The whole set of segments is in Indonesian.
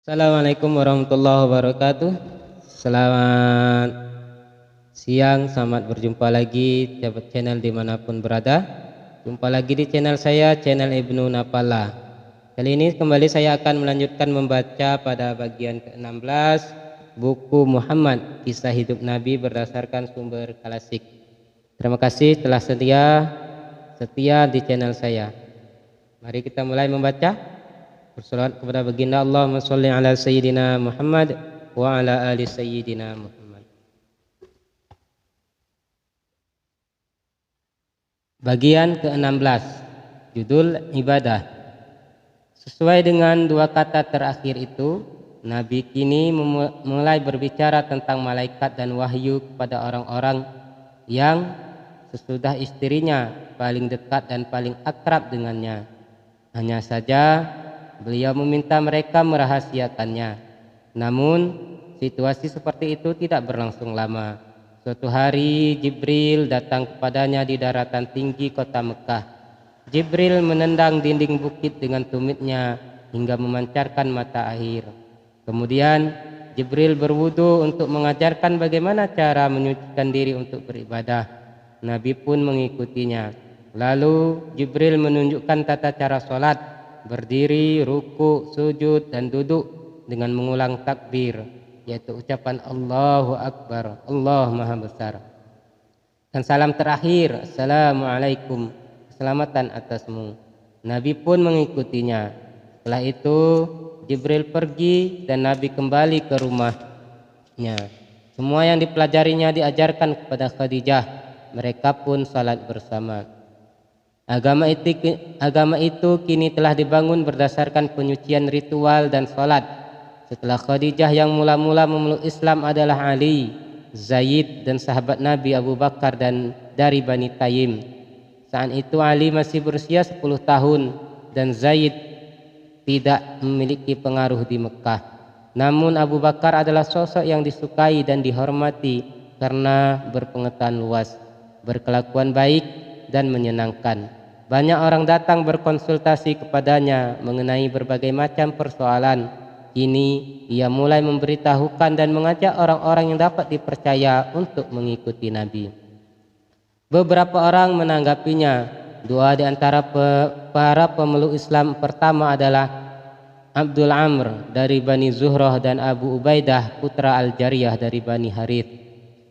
Assalamualaikum warahmatullahi wabarakatuh. Selamat siang, selamat berjumpa lagi sahabat channel dimanapun berada. Jumpa lagi di channel saya, channel Ibnu Napala. Kali ini kembali saya akan melanjutkan membaca pada bagian ke-16 buku Muhammad, kisah hidup Nabi berdasarkan sumber klasik. Terima kasih telah setia di channel saya. Mari kita mulai membaca. Bersolawat kepada baginda Allahumma sholli ala sayyidina Muhammad wa ala ali sayyidina Muhammad. Bagian ke-16, judul ibadah. Sesuai dengan dua kata terakhir itu, Nabi kini mulai berbicara tentang malaikat dan wahyu kepada orang-orang yang sesudah istrinya paling dekat dan paling akrab dengannya. Hanya saja beliau meminta mereka merahasiakannya. Namun situasi seperti itu tidak berlangsung lama. Suatu hari Jibril datang kepadanya di daratan tinggi kota Mekah. Jibril menendang dinding bukit dengan tumitnya hingga memancarkan mata air. Kemudian Jibril berwudu untuk mengajarkan bagaimana cara menyucikan diri untuk beribadah. Nabi pun mengikutinya. Lalu Jibril menunjukkan tata cara sholat, berdiri, ruku, sujud, dan duduk dengan mengulang takbir, yaitu ucapan Allahu Akbar, Allah Maha Besar. Dan salam terakhir, Assalamualaikum, keselamatan atasmu. Nabi pun mengikutinya. Setelah itu Jibril pergi dan Nabi kembali ke rumahnya. Semua yang dipelajarinya diajarkan kepada Khadijah. Mereka pun salat bersama. Agama itu kini telah dibangun berdasarkan penyucian ritual dan sholat. Setelah Khadijah, yang mula-mula memeluk Islam adalah Ali, Zaid, dan sahabat Nabi Abu Bakar dan dari Bani Taim. Saat itu Ali masih berusia 10 tahun dan Zaid tidak memiliki pengaruh di Mekah. Namun Abu Bakar adalah sosok yang disukai dan dihormati karena berpengetahuan luas, berkelakuan baik, dan menyenangkan. Banyak orang datang berkonsultasi kepadanya mengenai berbagai macam persoalan. Kini ia mulai memberitahukan dan mengajak orang-orang yang dapat dipercaya untuk mengikuti Nabi. Beberapa orang menanggapinya. Dua di antara para pemeluk Islam pertama adalah Abdul Amr dari Bani Zuhrah dan Abu Ubaidah putra Al-Jariyah dari Bani Harith.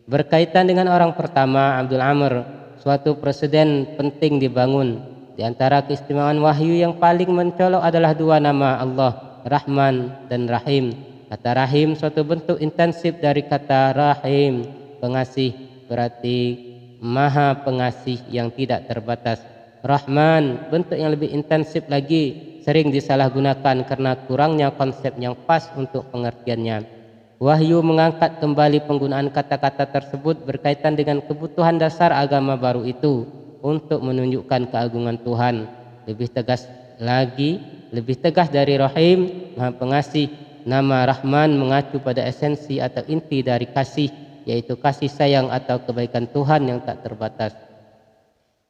Berkaitan dengan orang pertama, Abdul Amr, suatu presiden penting dibangun. Di antara keistimewaan wahyu yang paling mencolok adalah dua nama Allah, Rahman dan Rahim. Kata Rahim suatu bentuk intensif dari kata Rahim, pengasih, berarti Maha Pengasih yang tidak terbatas. Rahman, bentuk yang lebih intensif lagi, sering disalahgunakan karena kurangnya konsep yang pas untuk pengertiannya. Wahyu mengangkat kembali penggunaan kata-kata tersebut berkaitan dengan kebutuhan dasar agama baru itu untuk menunjukkan keagungan Tuhan. Lebih tegas dari Rahim, Maha Pengasih. Nama Rahman mengacu pada esensi atau inti dari kasih, yaitu kasih sayang atau kebaikan Tuhan yang tak terbatas.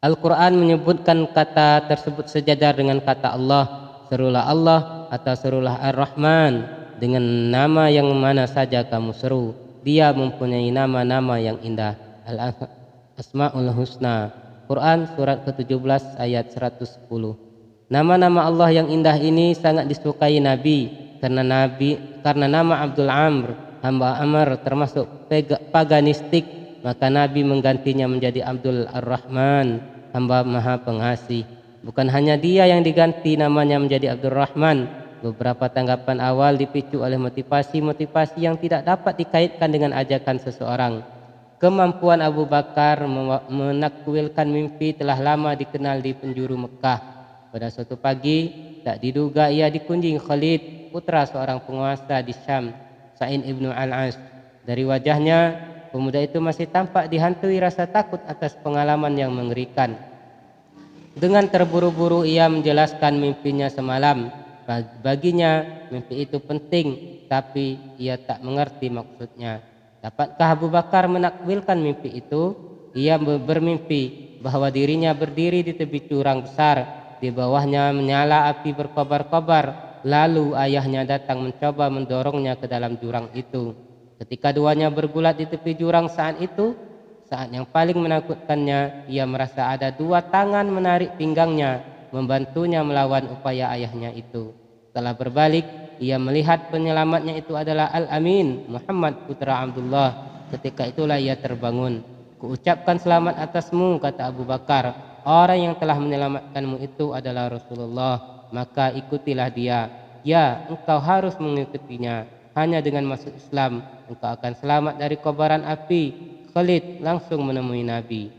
Al-Quran menyebutkan kata tersebut sejajar dengan kata Allah. Serulah Allah atau serulah Ar-Rahman dengan nama yang mana saja kamu seru. Dia mempunyai nama-nama yang indah. Al-Asma'ul Husna. Quran surat ke-17 ayat 110. Nama-nama Allah yang indah ini sangat disukai Nabi karena nama Abdul Amr, hamba Amr, termasuk paganistik, maka Nabi menggantinya menjadi Abdul Ar-Rahman, hamba Maha Pengasih. Bukan hanya dia yang diganti namanya menjadi Abdul Rahman. Beberapa tanggapan awal dipicu oleh motivasi-motivasi yang tidak dapat dikaitkan dengan ajakan seseorang. Kemampuan Abu Bakar menakwilkan mimpi telah lama dikenal di penjuru Mekah. Pada suatu pagi, tak diduga ia dikunjungi Khalid, putra seorang penguasa di Syam, Sa'id ibnu Al-As. Dari wajahnya, pemuda itu masih tampak dihantui rasa takut atas pengalaman yang mengerikan. Dengan terburu-buru ia menjelaskan mimpinya semalam. Baginya mimpi itu penting, tapi ia tak mengerti maksudnya. Dapatkah Abu Bakar menakwilkan mimpi itu? Ia bermimpi bahwa dirinya berdiri di tepi jurang besar. Di bawahnya menyala api berkobar-kobar. Lalu ayahnya datang mencoba mendorongnya ke dalam jurang itu. Ketika duanya bergulat di tepi jurang saat itu, saat yang paling menakutkannya, ia merasa ada dua tangan menarik pinggangnya, membantunya melawan upaya ayahnya itu. Setelah berbalik, ia melihat penyelamatnya itu adalah Al-Amin, Muhammad putra Abdullah. Ketika itulah ia terbangun. Kuucapkan selamat atasmu, kata Abu Bakar. Orang yang telah menyelamatkanmu itu adalah Rasulullah, maka ikutilah dia. Ya, engkau harus mengikutinya. Hanya dengan masuk Islam, engkau akan selamat dari kobaran api. Khalid langsung menemui Nabi.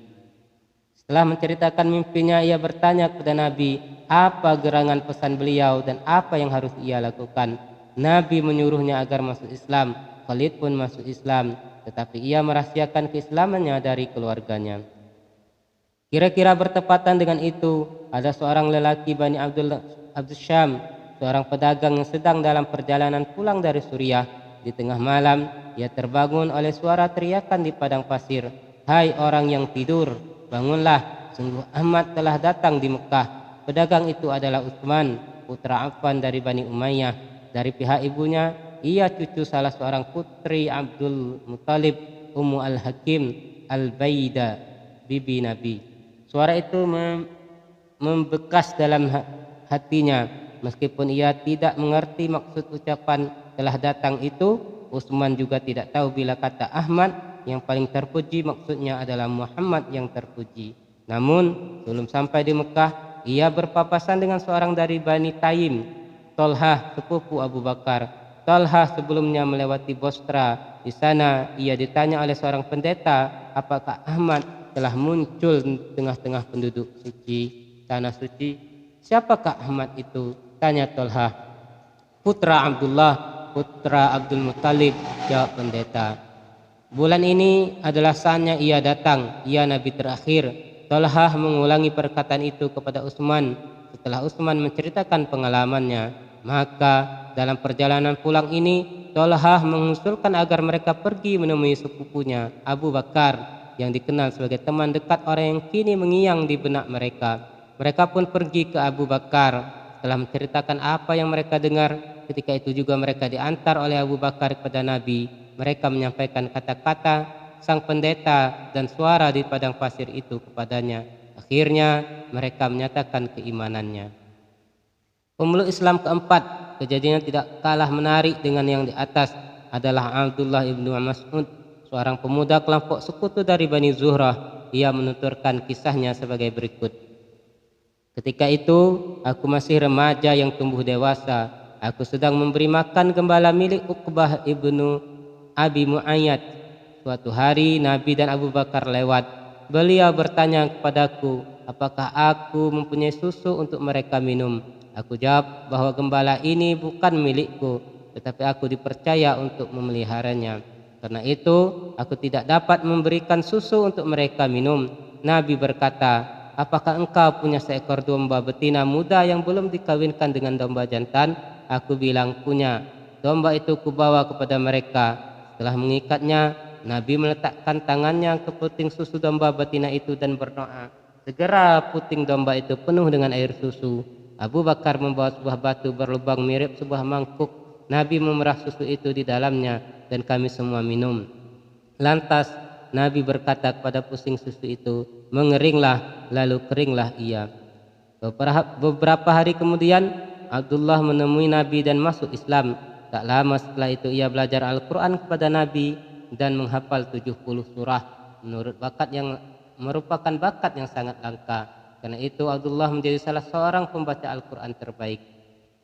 Setelah menceritakan mimpinya, ia bertanya kepada Nabi, apa gerangan pesan beliau dan apa yang harus ia lakukan. Nabi menyuruhnya agar masuk Islam. Khalid pun masuk Islam, tetapi ia merahasiakan keislamannya dari keluarganya. Kira-kira bertepatan dengan itu, ada seorang lelaki Bani Abdul Syam, seorang pedagang yang sedang dalam perjalanan pulang dari Suriah. Di tengah malam, ia terbangun oleh suara teriakan di padang pasir. Hai orang yang tidur, bangunlah, sungguh Ahmad telah datang di Mekah. Pedagang itu adalah Utsman, putra Affan dari Bani Umayyah. Dari pihak ibunya, ia cucu salah seorang putri Abdul Muthalib, Ummu Al-Hakim Al-Baida, bibi Nabi. Suara itu membekas dalam hatinya. Meskipun ia tidak mengerti maksud ucapan telah datang itu, Utsman juga tidak tahu bila kata Ahmad yang paling terpuji maksudnya adalah Muhammad yang terpuji. Namun sebelum sampai di Mekah, ia berpapasan dengan seorang dari Bani Taim, Tolhah, sepupu Abu Bakar. Tolhah sebelumnya melewati Bosra. Di sana ia ditanya oleh seorang pendeta, apakah Ahmad telah muncul di tengah-tengah penduduk suci, tanah suci. Siapakah Ahmad itu? Tanya Tolhah. Putra Abdullah, putra Abdul Muthalib, jawab pendeta. Bulan ini adalah saatnya ia datang, ia Nabi terakhir. Tolhah mengulangi perkataan itu kepada Utsman. Setelah Utsman menceritakan pengalamannya, maka dalam perjalanan pulang ini, Tolhah mengusulkan agar mereka pergi menemui sepupunya Abu Bakar, yang dikenal sebagai teman dekat orang yang kini mengiang di benak mereka. Mereka pun pergi ke Abu Bakar. Setelah menceritakan apa yang mereka dengar, ketika itu juga mereka diantar oleh Abu Bakar kepada Nabi. Mereka menyampaikan kata-kata sang pendeta dan suara di padang pasir itu kepadanya. Akhirnya mereka menyatakan keimanannya. Pemeluk Islam keempat, kejadiannya tidak kalah menarik dengan yang di atas, adalah Abdullah ibnu Mas'ud, seorang pemuda kelompok sekutu dari Bani Zuhrah. Ia menuturkan kisahnya sebagai berikut. Ketika itu, aku masih remaja yang tumbuh dewasa. Aku sedang memberi makan gembala milik Uqbah ibnu Abi Mu'ayyad. Suatu hari, Nabi dan Abu Bakar lewat. Beliau bertanya kepadaku, apakah aku mempunyai susu untuk mereka minum? Aku jawab bahwa gembala ini bukan milikku, tetapi aku dipercaya untuk memeliharanya. Karena itu, aku tidak dapat memberikan susu untuk mereka minum. Nabi berkata, apakah engkau punya seekor domba betina muda yang belum dikawinkan dengan domba jantan? Aku bilang punya. Domba itu kubawa kepada mereka. Setelah mengikatnya, Nabi meletakkan tangannya ke puting susu domba betina itu dan berdoa. Segera puting domba itu penuh dengan air susu. Abu Bakar membawa sebuah batu berlubang mirip sebuah mangkuk. Nabi memerah susu itu di dalamnya dan kami semua minum. Lantas Nabi berkata kepada pusing susu itu, mengeringlah, lalu keringlah ia. Beberapa hari kemudian Abdullah menemui Nabi dan masuk Islam. Tak lama setelah itu ia belajar Al-Quran kepada Nabi dan menghafal 70 surah. Menurut merupakan bakat yang sangat langka. Karena itu Abdullah menjadi salah seorang pembaca Al-Quran terbaik.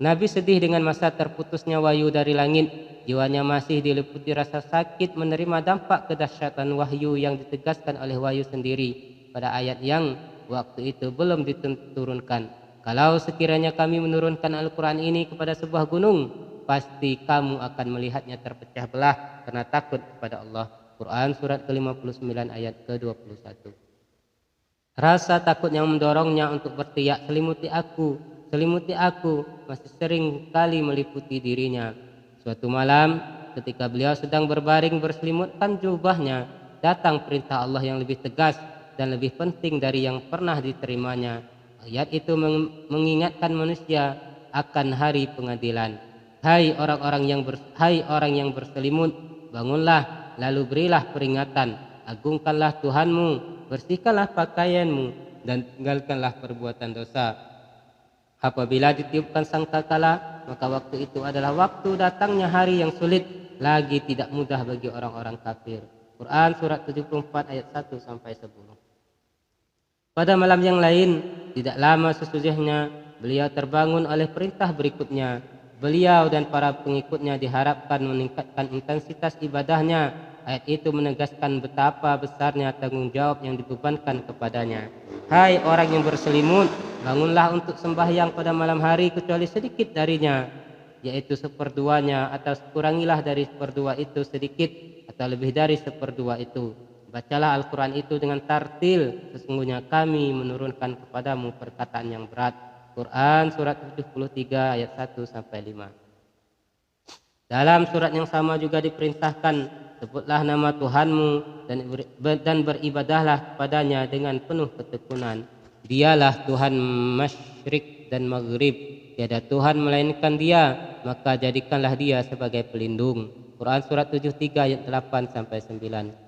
Nabi sedih dengan masa terputusnya wahyu dari langit. Jiwanya masih diliputi rasa sakit menerima dampak kedahsyatan wahyu yang ditegaskan oleh wahyu sendiri pada ayat yang waktu itu belum diturunkan. Kalau sekiranya kami menurunkan Al-Quran ini kepada sebuah gunung, pasti kamu akan melihatnya terpecah belah karena takut kepada Allah. Quran surat ke-59 ayat ke-21. Rasa takut yang mendorongnya untuk berteriak, selimuti aku, masih sering kali meliputi dirinya. Suatu malam, ketika beliau sedang berbaring berselimutkan jubahnya, datang perintah Allah yang lebih tegas dan lebih penting dari yang pernah diterimanya. Ayat itu mengingatkan manusia akan hari pengadilan. Hai orang yang berselimut, bangunlah, lalu berilah peringatan, agungkanlah Tuhanmu, bersihkanlah pakaianmu, dan tinggalkanlah perbuatan dosa. Apabila ditiupkan sangkakala, maka waktu itu adalah waktu datangnya hari yang sulit, lagi tidak mudah bagi orang-orang kafir. Quran surat 74 ayat 1 sampai 10. Pada malam yang lain, tidak lama sesudahnya, beliau terbangun oleh perintah berikutnya. Beliau dan para pengikutnya diharapkan meningkatkan intensitas ibadahnya. Ayat itu menegaskan betapa besarnya tanggung jawab yang dibebankan kepadanya. Hai orang yang berselimut, bangunlah untuk sembahyang pada malam hari kecuali sedikit darinya, yaitu seperduanya, atau kurangilah dari seperdua itu sedikit, atau lebih dari seperdua itu. Bacalah Al-Quran itu dengan tartil, sesungguhnya kami menurunkan kepadamu perkataan yang berat. Quran surat 73 ayat 1 sampai 5. Dalam surat yang sama juga diperintahkan, sebutlah nama Tuhanmu dan beribadahlah kepadanya dengan penuh ketekunan. Dialah Tuhan masyrik dan maghrib, tiada Tuhan melainkan Dia, maka jadikanlah Dia sebagai pelindung. Quran surat 73 ayat 8 sampai 9.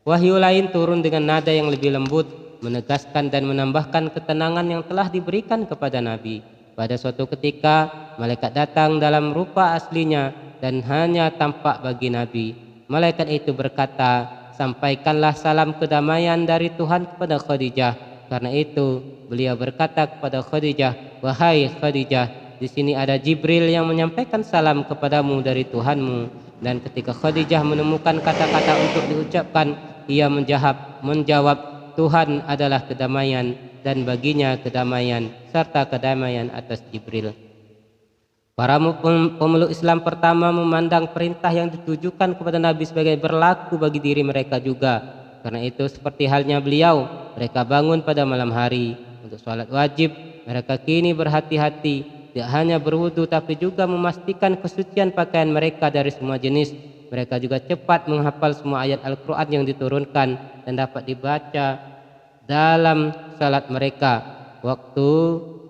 Wahyu lain turun dengan nada yang lebih lembut, menegaskan dan menambahkan ketenangan yang telah diberikan kepada Nabi. Pada suatu ketika, malaikat datang dalam rupa aslinya dan hanya tampak bagi Nabi. Malaikat itu berkata, sampaikanlah salam kedamaian dari Tuhan kepada Khadijah. Karena itu, beliau berkata kepada Khadijah, wahai Khadijah, di sini ada Jibril yang menyampaikan salam kepadamu dari Tuhanmu. Dan ketika Khadijah menemukan kata-kata untuk diucapkan, ia menjawab, Tuhan adalah kedamaian dan baginya kedamaian serta kedamaian atas Jibril. Para pemeluk Islam pertama memandang perintah yang ditujukan kepada Nabi sebagai berlaku bagi diri mereka juga. Karena itu seperti halnya beliau, mereka bangun pada malam hari untuk sholat wajib. Mereka kini berhati-hati, tidak hanya berwudu tapi juga memastikan kesucian pakaian mereka dari semua jenis. Mereka juga cepat menghafal semua ayat Al-Quran yang diturunkan dan dapat dibaca dalam salat mereka. Waktu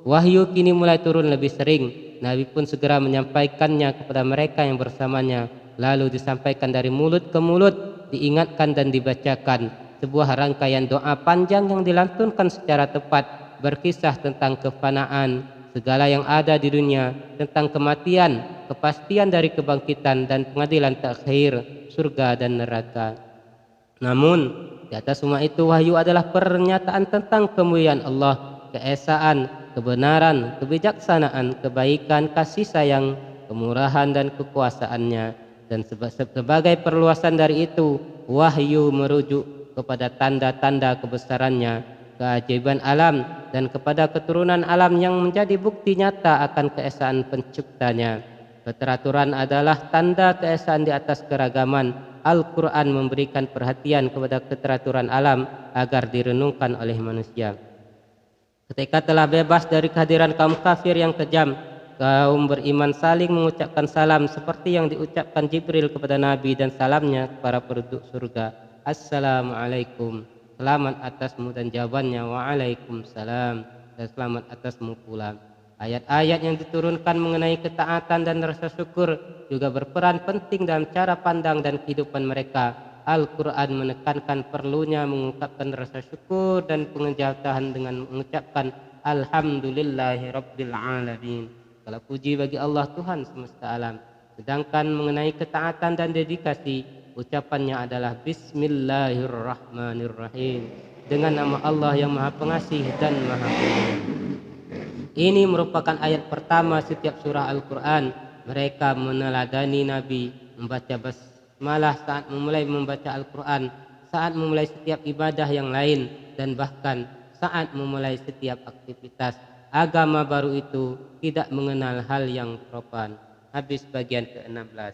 wahyu kini mulai turun lebih sering, Nabi pun segera menyampaikannya kepada mereka yang bersamanya. Lalu disampaikan dari mulut ke mulut, diingatkan dan dibacakan. Sebuah rangkaian doa panjang yang dilantunkan secara tepat, berkisah tentang kefanaan segala yang ada di dunia, tentang kematian, kepastian dari kebangkitan dan pengadilan takhir, surga dan neraka. Namun di atas semua itu, wahyu adalah pernyataan tentang kemuliaan Allah, keesaan, kebenaran, kebijaksanaan, kebaikan, kasih sayang, kemurahan dan kekuasaannya. Dan sebagai perluasan dari itu, wahyu merujuk kepada tanda-tanda kebesarannya, keajaiban alam, dan kepada keturunan alam yang menjadi bukti nyata akan keesaan penciptanya. Keteraturan adalah tanda keesaan di atas keragaman. Al-Quran memberikan perhatian kepada keteraturan alam agar direnungkan oleh manusia. Ketika telah bebas dari kehadiran kaum kafir yang kejam, kaum beriman saling mengucapkan salam seperti yang diucapkan Jibril kepada Nabi dan salamnya para penduduk surga. Assalamualaikum, selamat atasmu, dan jawabannya waalaikumsalam, dan selamat atasmu pula. Ayat-ayat yang diturunkan mengenai ketaatan dan rasa syukur juga berperan penting dalam cara pandang dan kehidupan mereka. Al-Quran menekankan perlunya mengungkapkan rasa syukur dan pengejauhan dengan mengucapkan Alhamdulillahi Rabbil Alamin. Segala puji bagi Allah Tuhan semesta alam. Sedangkan mengenai ketaatan dan dedikasi, ucapannya adalah Bismillahirrahmanirrahim, dengan nama Allah yang Maha Pengasih dan Maha Penyayang. Ini merupakan ayat pertama setiap surah Al-Quran. Mereka meneladani Nabi membaca basmalah saat memulai membaca Al-Quran, saat memulai setiap ibadah yang lain, dan bahkan saat memulai setiap aktivitas. Agama baru itu tidak mengenal hal yang profan. Habis bagian ke-16.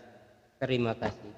Terima kasih.